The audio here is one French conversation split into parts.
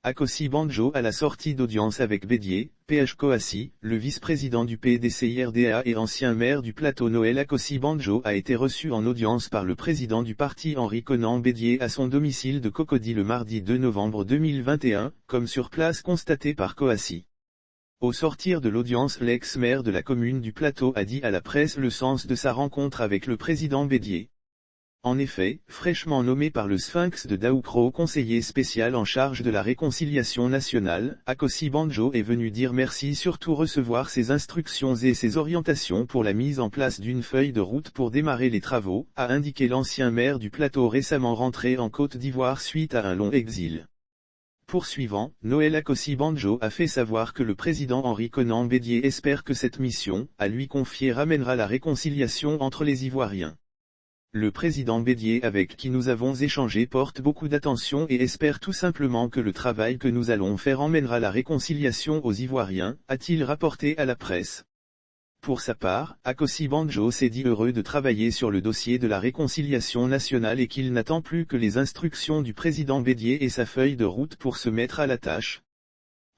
Akossi Bandjo à la sortie d'audience avec Bédié, PH Kouassi, le vice-président du PDCIRDA et ancien maire du plateau Noël Akossi Bandjo a été reçu en audience par le président du parti Henri Konan Bédié à son domicile de Cocody le mardi 2 novembre 2021, comme sur place constaté par Kouassi. Au sortir de l'audience, l'ex-maire de la commune du Plateau a dit à la presse le sens de sa rencontre avec le président Bédié. En effet, fraîchement nommé par le Sphinx de Daoukro conseiller spécial en charge de la réconciliation nationale, Akossi Bandjo est venu dire merci, surtout recevoir ses instructions et ses orientations pour la mise en place d'une feuille de route pour démarrer les travaux, a indiqué l'ancien maire du Plateau récemment rentré en Côte d'Ivoire suite à un long exil. Poursuivant, Noël Akossi Bandjo a fait savoir que le président Henri Konan Bédié espère que cette mission, à lui confiée, ramènera la réconciliation entre les Ivoiriens. Le président Bédié avec qui nous avons échangé porte beaucoup d'attention et espère tout simplement que le travail que nous allons faire emmènera la réconciliation aux Ivoiriens, a-t-il rapporté à la presse. Pour sa part, Akossi Bandjo s'est dit heureux de travailler sur le dossier de la réconciliation nationale et qu'il n'attend plus que les instructions du président Bédié et sa feuille de route pour se mettre à la tâche.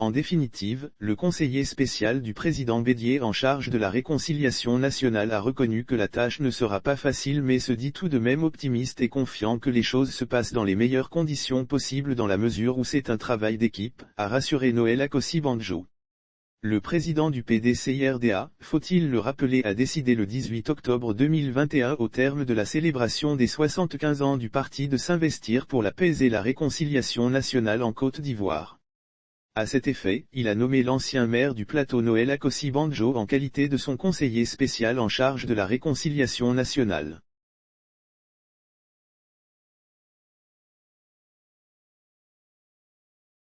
En définitive, le conseiller spécial du président Bédié en charge de la réconciliation nationale a reconnu que la tâche ne sera pas facile mais se dit tout de même optimiste et confiant que les choses se passent dans les meilleures conditions possibles dans la mesure où c'est un travail d'équipe, a rassuré Noël Akossi Bandjo. Le président du PDCIRDA, faut-il le rappeler, a décidé le 18 octobre 2021 au terme de la célébration des 75 ans du parti de s'investir pour la paix et la réconciliation nationale en Côte d'Ivoire. À cet effet, il a nommé l'ancien maire du Plateau Noël Akossi Bandjo en qualité de son conseiller spécial en charge de la réconciliation nationale.